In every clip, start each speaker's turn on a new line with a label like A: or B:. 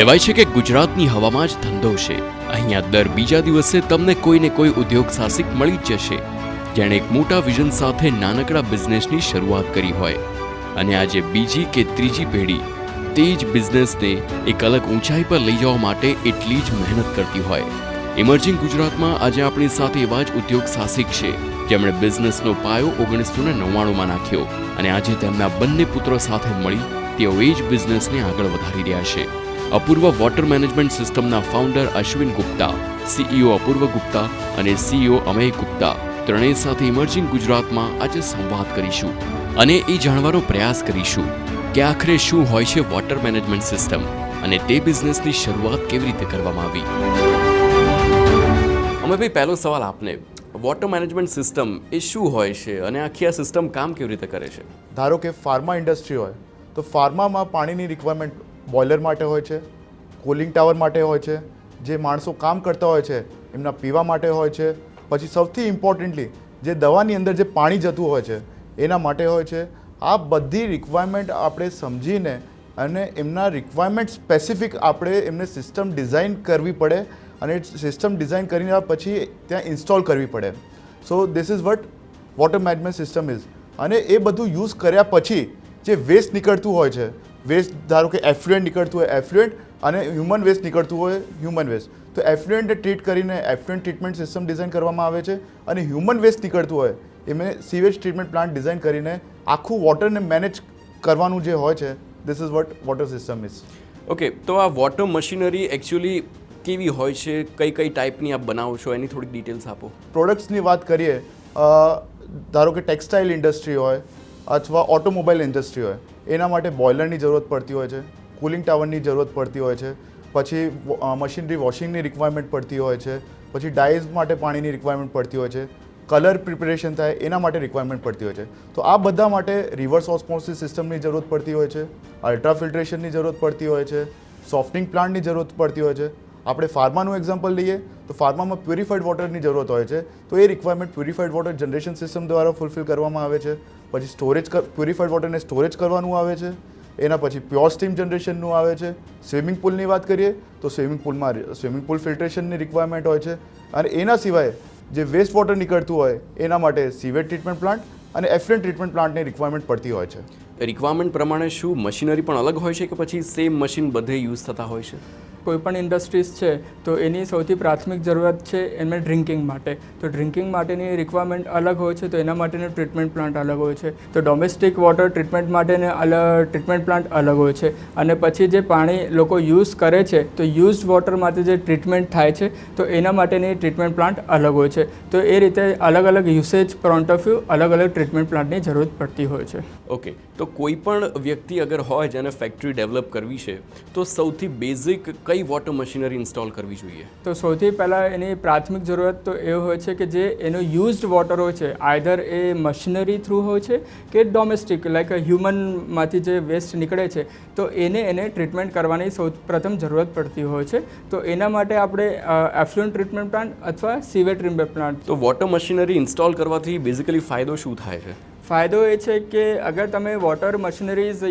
A: કહેવાય છે કે ગુજરાતની હવામાં જ ધંધો છે। અહીંયા દર બીજા દિવસે તમને કોઈને કોઈ ઉદ્યોગ સાહસિક મળી જ જશે, જેણે એક મોટા વિઝન સાથે નાનકડા બિઝનેસની શરૂઆત કરી હોય અને આજે બીજી કે ત્રીજી પેઢી તે જ બિઝનેસને એક અલગ ઊંચાઈ પર લઈ જવા માટે એટલી જ મહેનત કરતી હોય। ઇમર્જિંગ ગુજરાતમાં આજે આપણી સાથે એવા જ ઉદ્યોગ સાહસિક છે જેમણે બિઝનેસનો પાયો 1999માં નાખ્યો અને આજે તેમના બંને પુત્રો સાથે મળી તેઓ એ જ બિઝનેસને આગળ વધારી રહ્યા છે। અપૂર્વ વોટર મેનેજમેન્ટ સિસ્ટમના ફાઉન્ડર અશ્વિન ગુપ્તા, સીઈઓ અપૂર્વ ગુપ્તા અને સીઈઓ અમેય ગુપ્તા ત્રણેય સાથે ઇમર્જિંગ ગુજરાતમાં આજે સંવાદ કરીશું અને એ જાણવાનો પ્રયાસ કરીશું કે આખરે શું હોય છે વોટર મેનેજમેન્ટ સિસ્ટમ અને તે બિઝનેસની શરૂઆત કેવી રીતે કરવામાં આવી। અમેય પહેલો સવાલ આપને, વોટર મેનેજમેન્ટ સિસ્ટમ એ શું હોય છે અને આખી આ સિસ્ટમ કામ કેવી રીતે કરે છે?
B: ધારો કે ફાર્મા ઇન્ડસ્ટ્રી હોય તો ફાર્મામાં પાણીની રિક્વાયરમેન્ટ બોઇલર માટે હોય છે, કુલિંગ ટાવર માટે હોય છે, જે માણસો કામ કરતા હોય છે એમના પીવા માટે હોય છે, પછી સૌથી ઇમ્પોર્ટન્ટલી જે દવાની અંદર જે પાણી જતું હોય છે એના માટે હોય છે। આ બધી રિક્વાયરમેન્ટ આપણે સમજીને અને એમના રિક્વાયરમેન્ટ સ્પેસિફિક આપણે એમને સિસ્ટમ ડિઝાઇન કરવી પડે અને સિસ્ટમ ડિઝાઇન કરીને પછી ત્યાં ઇન્સ્ટોલ કરવી પડે। So this is what water management system is. અને એ બધું યુઝ કર્યા પછી જે વેસ્ટ નીકળતું હોય છે, વેસ્ટ ધારો કે એફ્લુએન્ટ નીકળતું હોય એફ્લુએન્ટ અને હ્યુમન વેસ્ટ નીકળતું હોય હ્યુમન વેસ્ટ, તો એફ્લુએન્ટને ટ્રીટ કરીને એફ્લુએન્ટ ટ્રીટમેન્ટ સિસ્ટમ ડિઝાઇન કરવામાં આવે છે અને હ્યુમન વેસ્ટ નીકળતું હોય એમને સીવેજ ટ્રીટમેન્ટ પ્લાન્ટ ડિઝાઇન કરીને આખું વોટરને મેનેજ કરવાનું જે હોય છે, this is what water system is.
A: Okay, તો આ વોટર મશીનરી એકચ્યુઅલી કેવી હોય છે, કઈ કઈ ટાઈપની આપ બનાવો છો એની થોડી ડિટેલ્સ આપો।
B: પ્રોડક્ટ્સની વાત કરીએ, ધારો કે ટેક્સટાઇલ ઇન્ડસ્ટ્રી હોય અથવા ઓટોમોબાઈલ ઇન્ડસ્ટ્રી હોય એના માટે બોઇલરની જરૂરત પડતી હોય છે, કુલિંગ ટાવરની જરૂરત પડતી હોય છે, પછી મશીનરી વોશિંગની રિક્વાયરમેન્ટ પડતી હોય છે, પછી ડાઇઝ માટે પાણીની રિક્વાયરમેન્ટ પડતી હોય છે, કલર પ્રિપેરેશન થાય એના માટે રિક્વાયરમેન્ટ પડતી હોય છે। તો આ બધા માટે રિવર્સ ઓસ્મોસિસ સિસ્ટમની જરૂરત પડતી હોય છે, અલ્ટ્રા ફિલ્ટ્રેશનની જરૂરત પડતી હોય છે, સોફ્ટનિંગ પ્લાન્ટની જરૂરત પડતી હોય છે। આપણે ફાર્માનું એક્ઝામ્પલ લઈએ તો ફાર્મામાં પ્યુરિફાઈડ વોટરની જરૂરત હોય છે, તો એ requirement purified water generation system દ્વારા ફૂલફિલ કરવામાં આવે છે। પછી સ્ટોરેજ પ્યુરિફાઈડ વોટરને સ્ટોરેજ કરવાનું આવે છે, એના પછી પ્યોર સ્ટીમ જનરેશનનું આવે છે। સ્વિમિંગ પુલની વાત કરીએ તો સ્વિમિંગ પુલ ફિલ્ટ્રેશનની રિક્વાયરમેન્ટ હોય છે અને એના સિવાય જે વેસ્ટ વોટર નીકળતું હોય એના માટે સીવેજ ટ્રીટમેન્ટ પ્લાન્ટ અને એફ્લુએન્ટ ટ્રીટમેન્ટ પ્લાન્ટની રિક્વાયરમેન્ટ પડતી હોય છે।
A: રિક્વાયરમેન્ટ પ્રમાણે શું મશીનરી પણ અલગ હોય છે કે પછી સેમ મશીન બધે યુઝ થતા હોય છે?
C: કોઈપણ ઇન્ડસ્ટ્રીઝ છે તો એની સૌથી પ્રાથમિક જરૂરત છે એમને ડ્રિંકિંગ માટે, તો ડ્રિંકિંગ માટેની રિક્વાયરમેન્ટ અલગ હોય છે, તો એના માટેનો ટ્રીટમેન્ટ પ્લાન્ટ અલગ હોય છે। તો ડોમેસ્ટિક વોટર ટ્રીટમેન્ટ માટેને ટ્રીટમેન્ટ પ્લાન્ટ અલગ હોય છે અને પછી જે પાણી લોકો યુઝ કરે છે તો યુઝડ વોટર માટે જે ટ્રીટમેન્ટ થાય છે તો એના માટેની ટ્રીટમેન્ટ પ્લાન્ટ અલગ હોય છે। તો એ રીતે અલગ અલગ યુસેજ પોઈન્ટ ઓફ વ્યૂ અલગ અલગ ટ્રીટમેન્ટ પ્લાન્ટની જરૂરત પડતી હોય છે।
A: ઓકે, તો કોઈ પણ વ્યક્તિ અગર હોય જેને ફેક્ટરી ડેવલપ કરવી છે તો સૌથી બેઝિક કઈ વોટર મશીનરી ઇન્સ્ટોલ કરવી જોઈએ?
C: તો સૌથી પહેલાં એની પ્રાથમિક જરૂરત તો એ હોય છે કે જે એનો યુઝડ વોટર હોય છે, આઈધર એ મશીનરી થ્રુ હોય છે કે ડોમેસ્ટિક લાઈક હ્યુમનમાંથી જે વેસ્ટ નીકળે છે તો એને ટ્રીટમેન્ટ કરવાની સૌ પ્રથમ જરૂરત પડતી હોય છે। તો એના માટે આપણે એફ્લુએન્ટ ટ્રીટમેન્ટ પ્લાન્ટ અથવા સીવેજ ટ્રીટમેન્ટ પ્લાન્ટ।
A: તો વોટર મશીનરી ઇન્સ્ટોલ કરવાથી બેઝિકલી ફાયદો શું થાય છે?
C: ફાયદો એ છે કે અગર તમે વોટર મશીનરીઝ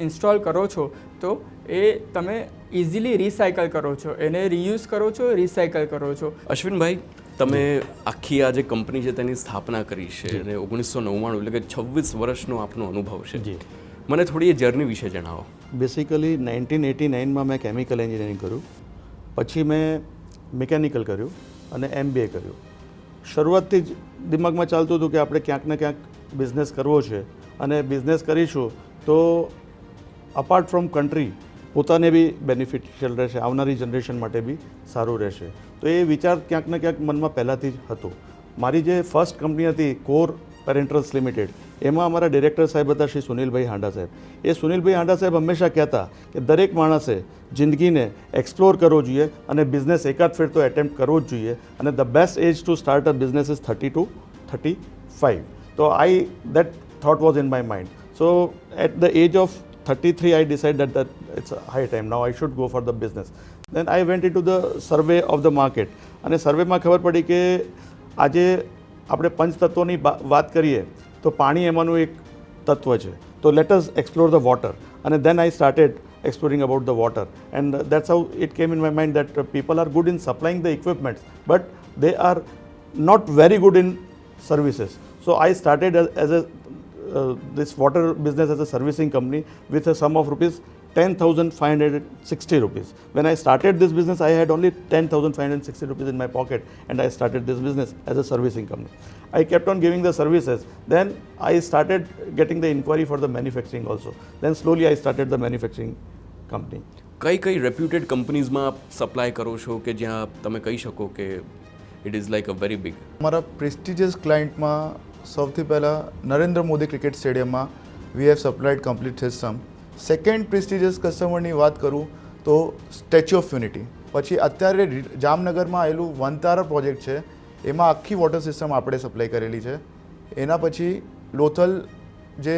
C: ઇન્સ્ટોલ કરો છો તો એ તમે ઇઝીલી રિસાયકલ કરો છો, એને રીયુઝ કરો છો, રિસાયકલ કરો છો।
A: અશ્વિનભાઈ, તમે આખી આ જે કંપની છે તેની સ્થાપના કરી છે અને 1999 એટલે કે 26 વર્ષનો આપનો અનુભવ છે, મને થોડી એ જર્ની વિશે જણાવો।
D: બેસિકલી 1989માં મેં કેમિકલ એન્જિનિયરિંગ કર્યું, પછી મેં મિકેનિકલ કર્યું અને MBA કર્યું। શરૂઆતથી જ દિમાગમાં ચાલતું હતું કે આપણે ક્યાંક ને ક્યાંક બિઝનેસ કરવો છે અને બિઝનેસ કરીશું તો અપાર્ટ ફ્રોમ કન્ટ્રી પોતાને બી બેનિફિશિયલ રહેશે, આવનારી જનરેશન માટે બી સારું રહેશે। તો એ વિચાર ક્યાંક ને ક્યાંક મનમાં પહેલાંથી જ હતો। મારી જે ફર્સ્ટ કંપની હતી કોર પેરેન્ટલ્સ લિમિટેડ, એમાં અમારા ડિરેક્ટર સાહેબ હતા શ્રી સુનિલભાઈ હાંડા સાહેબ। એ સુનિલભાઈ હાંડા સાહેબ હંમેશા કહેતા કે દરેક માણસે જિંદગીને એક્સપ્લોર કરવો જોઈએ અને બિઝનેસ એકાદ ફેર તો એટેમ્પ્ટ કરવો જ જોઈએ અને the best age to start a business is 30 to 35। તો that thought was in my mind. So at the age of 33, I decided that it's a high time. Now I should go for the business. Then I went into the survey of the market. અને સર્વેમાં ખબર પડી કે આજે આપણે પંચતત્વોની વાત કરીએ તો પાણી એમાંનું એક તત્વ છે. તો let us explore the water. અને then I started exploring about the water, and that's how it came in my mind that people are good in supplying the equipment, but they are not very good in services. So I started as a this water business as a servicing company with a sum of rupees 10,560 rupees. When I started this business, I had only 10,560 rupees in my pocket, and I started this business as a servicing company. I kept on giving the services. Then I started getting the inquiry for the manufacturing also. Then slowly I started the manufacturing company.
A: કઈ reputed કંપનીઝમાં આપ supply કરો છો કે જ્યાં તમે કહી શકો કે it is like a very big?
B: અમારા પ્રેસ્ટિજિયસ ક્લાયન્ટમાં સૌથી પહેલાં નરેન્દ્ર મોદી ક્રિકેટ સ્ટેડિયમમાં we have supplied complete system. Second prestigious કસ્ટમરની વાત કરું તો સ્ટેચ્યુ ઓફ યુનિટી. પછી અત્યારે જામનગરમાં આવેલું વનતારા પ્રોજેક્ટ છે, એમાં આખી વોટર સિસ્ટમ આપણે સપ્લાય કરેલી છે. એના પછી લોથલ જે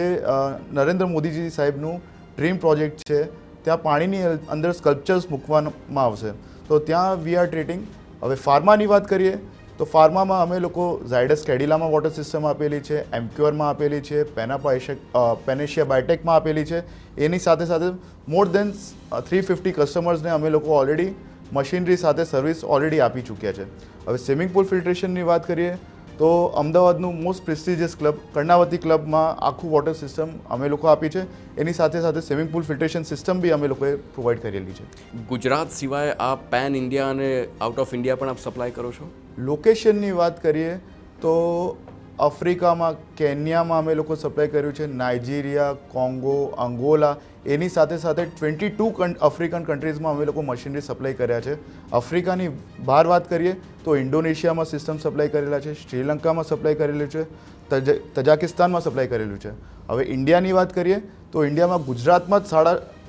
B: નરેન્દ્ર મોદીજી સાહેબનું ડ્રીમ પ્રોજેક્ટ છે, ત્યાં પાણીની અંદર સ્કલ્પચર્સ મૂકવામાં આવશે, તો ત્યાં વી આર ટ્રીટિંગ. હવે ફાર્માની વાત કરીએ તો ફાર્મામાં અમે લોકો ઝાયડસ કેડિલામાં વોટર સિસ્ટમ આપેલી છે, એમક્યોરમાં આપેલી છે, પેનેશિયા બાયોટેકમાં આપેલી છે. એની સાથે સાથે મોર દેન 350 કસ્ટમર્સને અમે લોકો ઓલરેડી મશીનરી સાથે સર્વિસ ઓલરેડી આપી ચૂક્યા છે. હવે સ્વિમિંગ પુલ ફિલ્ટ્રેશનની વાત કરીએ તો અમદાવાદનું મોસ્ટ પ્રેસ્ટિજિયસ ક્લબ કર્ણાવતી ક્લબમાં આખું વોટર સિસ્ટમ અમે લોકો આપી છે. એની સાથે સાથે સ્વિમિંગ પુલ ફિલ્ટ્રેશન સિસ્ટમ બી અમે લોકોએ પ્રોવાઈડ કરેલી છે.
A: ગુજરાત સિવાય આ પેન ઇન્ડિયા અને આઉટ ઓફ ઇન્ડિયા પણ આપ સપ્લાય કરો છો?
B: લોકેશનની વાત કરીએ તો આફ્રિકામાં કેન્યામાં અમે લોકો સપ્લાય કર્યું છે, નાઇજીરિયા, કોંગો, અંગોલા. એની સાથે સાથે 22 આફ્રિકન કન્ટ્રીઝમાં અમે લોકો મશીનરી સપ્લાય કર્યા છે. આફ્રિકાની બહાર વાત કરીએ તો ઇન્ડોનેશિયામાં સિસ્ટમ સપ્લાય કરેલા છે, શ્રીલંકામાં સપ્લાય કરેલું છે, તજાકિસ્તાનમાં સપ્લાય કરેલું છે. હવે ઇન્ડિયાની વાત કરીએ તો ઇન્ડિયામાં ગુજરાતમાં જ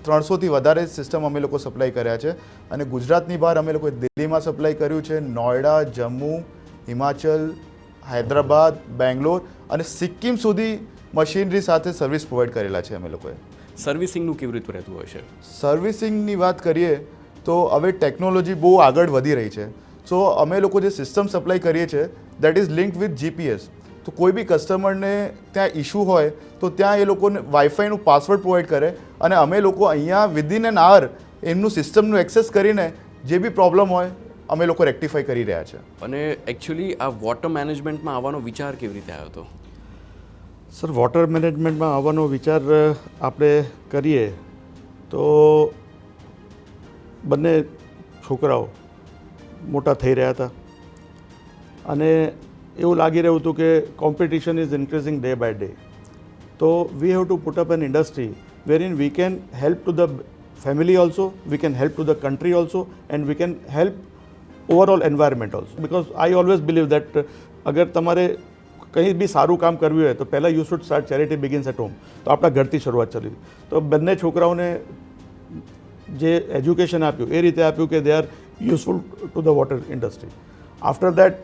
B: 350થી વધારે સિસ્ટમ અમે લોકો સપ્લાય કર્યા છે. અને ગુજરાતની બહાર અમે લોકોએ દિલ્હીમાં સપ્લાય કર્યું છે, નોઈડા, જમ્મુ, હિમાચલ, હૈદરાબાદ, બેંગ્લોર અને સિક્કિમ સુધી મશીનરી સાથે સર્વિસ પ્રોવાઈડ કરેલા છે અમે લોકોએ.
A: સર્વિસિંગનું કેવી રીતે રહેતું હોય છે?
B: સર્વિસિંગની વાત કરીએ તો હવે ટેકનોલોજી બહુ આગળ વધી રહી છે. સો અમે લોકો જે સિસ્ટમ સપ્લાય કરીએ છીએ that is link with GPS. તો કોઈ બી કસ્ટમરને ત્યાં ઇશ્યુ હોય તો ત્યાં એ લોકોને વાઈફાઈનું પાસવર્ડ પ્રોવાઈડ કરે અને અમે લોકો અહીંયા વિધિન એન આવર એમનું સિસ્ટમનું એક્સેસ કરીને જે બી પ્રોબ્લેમ હોય અમે લોકો રેક્ટિફાઈ કરી રહ્યા છે.
A: અને એકચ્યુઅલી આ વોટર મેનેજમેન્ટમાં આવવાનો વિચાર કેવી રીતે આવ્યો હતો?
D: સર, વોટર મેનેજમેન્ટમાં આવવાનો વિચાર આપણે કરીએ તો બંને છોકરાઓ મોટા થઈ રહ્યા હતા અને એવું લાગી રહ્યું હતું કે competition is increasing day by day. તો we have to put up an industry wherein we can help to the family also, we can help to the country also, and we can help overall environment also. Because I always believe that અગર તમારે કંઈ બી સારું કામ કરવું હોય તો પહેલાં you should start charity begins at home. તો આપણા ઘરથી શરૂઆત ચાલી. તો બંને છોકરાઓને જે એજ્યુકેશન આપ્યું એ રીતે આપ્યું કે they are useful to the water industry. After that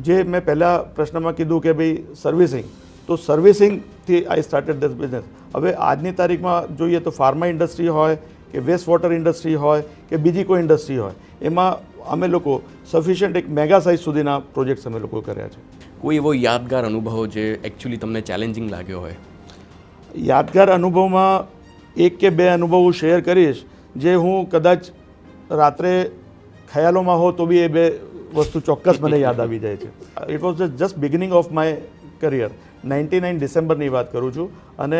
D: જે મેં પહેલાં પ્રશ્નમાં કીધું કે ભાઈ સર્વિસિંગ, તો સર્વિસિંગથી આઈ સ્ટાર્ટેડ ધીસ બિઝનેસ. હવે આજની તારીખમાં જોઈએ તો ફાર્મા ઇન્ડસ્ટ્રી હોય કે વેસ્ટ વોટર ઇન્ડસ્ટ્રી હોય કે બીજી કોઈ ઇન્ડસ્ટ્રી હોય, એમાં અમે લોકો સફિશિયન્ટ એક મેગા સાઇઝ સુધીના પ્રોજેક્ટ્સ અમે લોકો કર્યા છે.
A: કોઈ એવો યાદગાર અનુભવ જે એકચ્યુઅલી તમને ચેલેન્જિંગ લાગ્યો હોય?
D: યાદગાર અનુભવમાં એક કે બે અનુભવ હું શેર કરીશ જે હું કદાચ રાત્રે ખ્યાલોમાં હો તો બી એ બે વસ્તુ ચોક્કસ મને યાદ આવી જાય છે. It was just beginning of my career. 99 ડિસેમ્બરની વાત કરું છું અને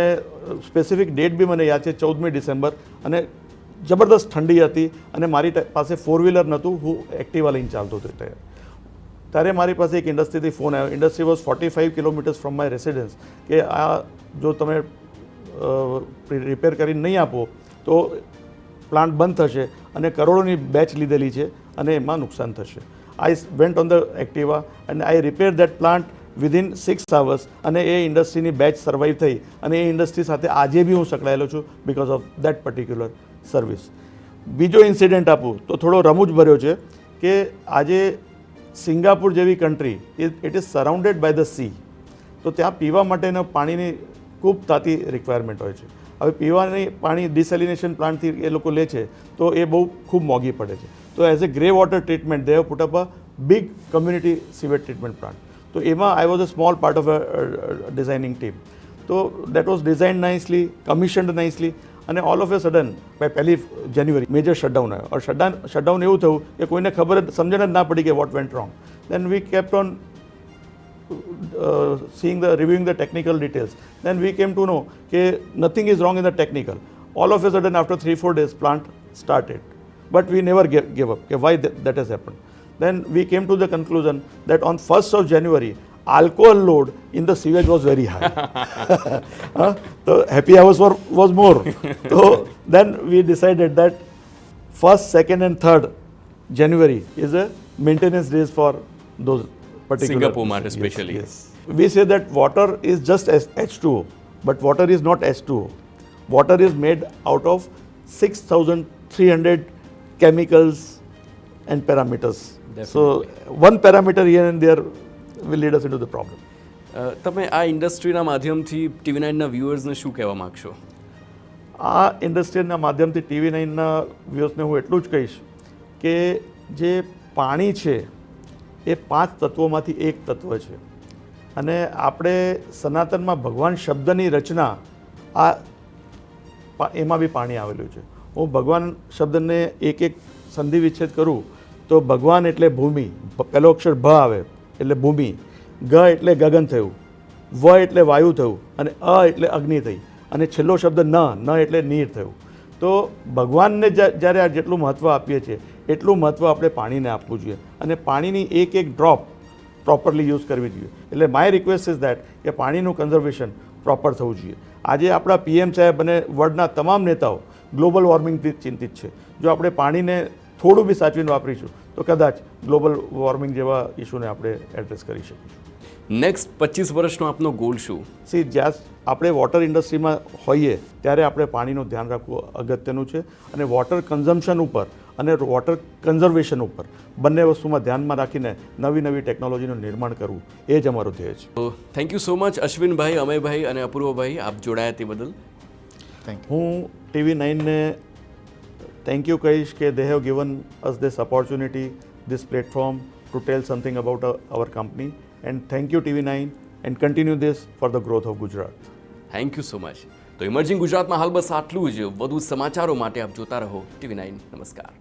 D: સ્પેસિફિક ડેટ બી મને યાદ છે, 14મી ડિસેમ્બર. અને જબરદસ્ત ઠંડી હતી અને મારી પાસે ફોર વ્હીલર નહોતું, હું એક્ટિવા લઈને ચાલતો હતો. ત્યારે મારી પાસે એક ઇન્ડસ્ટ્રીથી ફોન આવ્યો. Industry was 45 kilometres from my residence કે આ જો તમે રિપેર કરીને નહીં આપો તો પ્લાન્ટ બંધ થશે અને કરોડોની બેચ લીધેલી છે અને એમાં નુકસાન થશે. I went on the Activa and I repair that plant within 6 hours અને એ ઇન્ડસ્ટ્રીની બેચ સર્વાઈવ થઈ અને એ ઇન્ડસ્ટ્રી સાથે આજે બી હું સંકળાયેલો છું because of that particular service. બીજો ઇન્સિડન્ટ આપું તો થોડો રમૂજ ભર્યો છે કે આજે સિંગાપુર જેવી country it is surrounded by the sea. તો ત્યાં પીવા માટેના પાણીની ખૂબ તાતી રિક્વાયરમેન્ટ હોય છે. હવે પીવાની પાણી ડિસેલિનેશન પ્લાન્ટથી એ લોકો લે છે તો એ બહુ ખૂબ મોંઘી પડે છે. તો as a grey water treatment they have put up a big community sewage treatment plant. તો એમાં I was a small part of a designing team. તો that was designed nicely, commissioned nicely. અને all of a sudden by 1 January major shutdown આવ્યો. और shutdown એવું થયું કે કોઈને ખબર જ સમજણ જ ના પડી કે what went wrong. Then we kept on reviewing the technical details. Then we came to know that nothing is wrong in the technical. All of a sudden, after 3-4 days, plant started. But we never gave up. Why that has happened? Then we came to the conclusion that on 1st of January, alcohol load in the sewage was very high. The happy hours was more. So then we decided that 1st, 2nd and 3rd January is a maintenance days for those particular.
A: Singapore માટે especially.
D: Yes. We say that water is just as H2O, but water is not H2O. Water is made out of 6,300 chemicals and parameters. So one parameter here and there will lead us into the problem.
A: તમે આ ઇન્ડસ્ટ્રીના માધ્યમથી TV9ના વ્યુઅર્સને શું કહેવા માગશો?
D: આ ઇન્ડસ્ટ્રીના માધ્યમથી TV9ના વ્યુઅર્સને હું એટલું જ કહીશ કે જે પાણી છે એ 5 તત્વોમાંથી એક તત્વ છે અને આપણે સનાતનમાં ભગવાન શબ્દની રચના આ એમાં બી પાણી આવેલું છે. હું ભગવાન શબ્દને એક સંધિ વિચ્છેદ કરું તો ભગવાન એટલે ભૂમિ, પહેલો અક્ષર ભ આવે એટલે ભૂમિ, ગ એટલે ગગન થયું, વ એટલે વાયુ થયું અને અ એટલે અગ્નિ થઈ અને છેલ્લો શબ્દ ન એટલે નીર થયું. તો ભગવાનને જ્યારે આ જેટલું મહત્ત્વ આપીએ છીએ એટલું મહત્ત્વ આપણે પાણીને આપવું જોઈએ અને પાણીની એક ડ્રોપ પ્રોપરલી યુઝ કરવી જોઈએ. એટલે માય રિક્વેસ્ટ ઇઝ દેટ કે પાણીનું કન્ઝર્વેશન પ્રોપર થવું જોઈએ. આજે આપણા PM સાહેબ અને વર્લ્ડના તમામ નેતાઓ ગ્લોબલ વોર્મિંગથી ચિંતિત છે. જો આપણે પાણીને થોડું બી સાચવીને વાપરીશું તો કદાચ ગ્લોબલ વોર્મિંગ જેવા ઇસ્યુને આપણે એડ્રેસ કરી શકીશું.
A: નેક્સ્ટ 25 વર્ષનો આપનો ગોલ શું?
D: જ્યાં આપણે વોટર ઇન્ડસ્ટ્રીમાં હોઈએ ત્યારે આપણે પાણીનું ધ્યાન રાખવું અગત્યનું છે અને વોટર કન્ઝમ્પશન ઉપર અને વોટર કન્ઝર્વેશન ઉપર બંને વસ્તુમાં ધ્યાનમાં રાખીને નવી ટેકનોલોજીનું નિર્માણ કરવું એ જ અમારો ધ્યેય છે.
A: તો થેન્ક યુ સો મચ અશ્વિનભાઈ, અમયભાઈ અને અપૂર્વભાઈ, આપ જોડાયા તે બદલ.
D: હું TV9ને થેન્ક યુ કહીશ કે they have given us this opportunity, this platform to tell something about hour company. And thank you TV9 and continue this for the growth of Gujarat.
A: Thank you so much. તો emerging ગુજરાતમાં હાલ બસ આટલું જ. વધુ સમાચારો માટે આપ જોતા રહો TV9. નમસ્કાર.